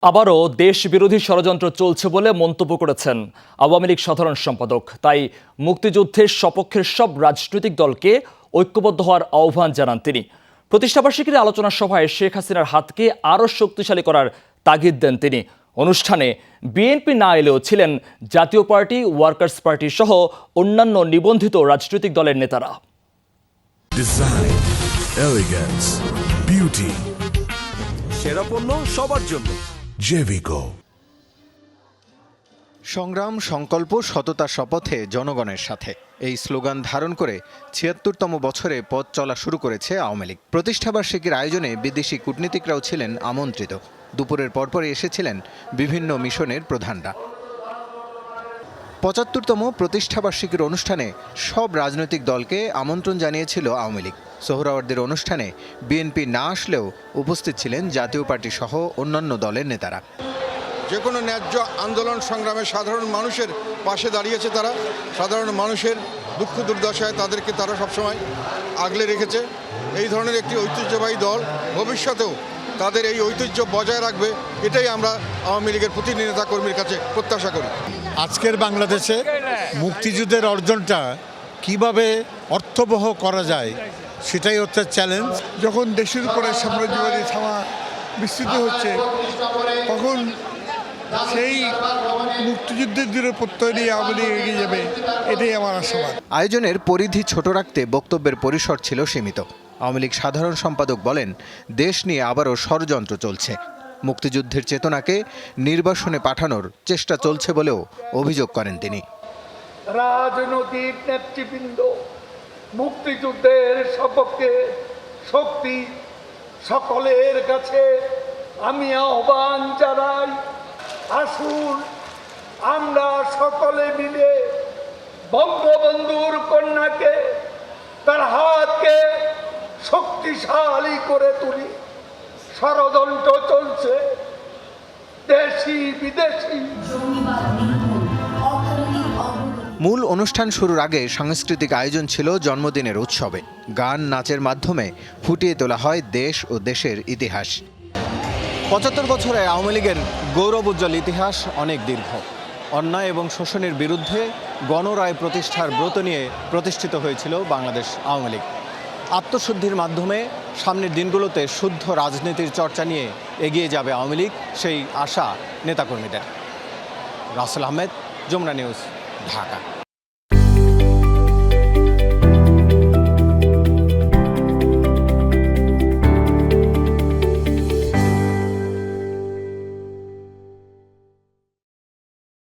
আবারও দেশবিরোধী ষড়যন্ত্র চলছে বলে মন্তব্য করেছেন আওয়ামী লীগ সাধারণ সম্পাদক। তাই মুক্তিযুদ্ধের সপক্ষের সব রাজনৈতিক দলকে ঐক্যবদ্ধ হওয়ার আহ্বান জানান তিনি। প্রতিষ্ঠাবার্ষিকীর আলোচনা সভায় শেখ হাসিনার হাতকে আরও শক্তিশালী করার তাগিদ দেন তিনি। অনুষ্ঠানে বিএনপি না এলেও ছিলেন জাতীয় পার্টি, ওয়ার্কার্স পার্টি সহ অন্যান্য নিবন্ধিত রাজনৈতিক দলের নেতারা। ডিজাইন, এলিগেন্স, বিউটি, সেরা পণ্য সবার জন্য জেভিকো। সংগ্রাম, সংকল্প, সততার শপথে জনগণের সাথে, এই স্লোগান ধারণ করে ৭৬তম বছরে পথ চলা শুরু করেছে আওয়ামী লীগ। প্রতিষ্ঠাবার্ষিকীর আয়োজনে বিদেশি কূটনীতিকরাও ছিলেন আমন্ত্রিত। দুপুরের পরপরই এসেছিলেন বিভিন্ন মিশনের প্রধানরা। ৭৫তম প্রতিষ্ঠাবার্ষিকীর অনুষ্ঠানে সব রাজনৈতিক দলকে আমন্ত্রণ জানিয়েছিল আওয়ামী লীগ। সোহরাওয়ার্দীর অনুষ্ঠানে বিএনপি না আসলেও উপস্থিত ছিলেন জাতীয় পার্টি সহ অন্যান্য দলের নেতারা। যে কোনো ন্যায্য আন্দোলন সংগ্রামে সাধারণ মানুষের পাশে দাঁড়িয়েছে তারা। সাধারণ মানুষের দুঃখ দুর্দশায় তাদেরকে তারা সবসময় আগলে রেখেছে। এই ধরনের একটি ঐতিহ্যবাহী দল ভবিষ্যতেও তাদের এই ঐতিহ্য বজায় রাখবে, এটাই আমরা আওয়ামী লীগের প্রতিটি নেতা কর্মীর কাছে প্রত্যাশা করি। আজকের বাংলাদেশে মুক্তিযুদ্ধের অর্জনটা কিভাবে অর্থবহ করা যায় সেটাই হচ্ছে চ্যালেঞ্জ। যখন দেশের উপরে সাম্রাজ্যবাদী থামা বিস্তৃত হচ্ছে, তখন সেই মুক্তিযুদ্ধের দূরে প্রত্যয় নিয়ে আওয়ামী লীগ এগিয়ে যাবে, এটাই আমার আশাবাদ। আয়োজনের পরিধি ছোট রাখতে বক্তব্যের পরিসর ছিল সীমিত। আওয়ামী লীগ সাধারণ সম্পাদক বলেন, দেশ নিয়ে আবারও ষড়যন্ত্র চলছে। মুক্তিযুদ্ধের চেতনাকে নির্বাসনে পাঠানোর চেষ্টা চলছে বলেও অভিযোগ করেন তিনি। রাজনৈতিক নেতৃবৃন্দ মুক্তিযুদ্ধের সপক্ষে শক্তি, সকলের কাছে আমি আহ্বান জানাই, আসুন আমরা সকলে মিলে বঙ্গবন্ধুর কন্যাকে, তার হাতকে শক্তিশালী করে তুলি। ষড়যন্ত্র চলছে দেশি বিদেশি। মূল অনুষ্ঠান শুরুর আগে সাংস্কৃতিক আয়োজন ছিল জন্মদিনের উৎসবে। গান, নাচের মাধ্যমে ফুটিয়ে তোলা হয় দেশ ও দেশের ইতিহাস। ৭৫ বছরে আওয়ামী লীগের গৌরব উজ্জ্বল ইতিহাস অনেক দীর্ঘ। অন্যায় এবং শোষণের বিরুদ্ধে গণরায় প্রতিষ্ঠার ব্রত নিয়ে প্রতিষ্ঠিত হয়েছিল বাংলাদেশ আওয়ামী লীগ। আত্মশুদ্ধির মাধ্যমে সামনের দিনগুলোতে শুদ্ধ রাজনীতির চর্চা নিয়ে এগিয়ে যাবে আওয়ামী লীগ, সেই আশা নেতাকর্মীদের। রাসেল আহমেদ, যমুনা নিউজ, ঢাকা।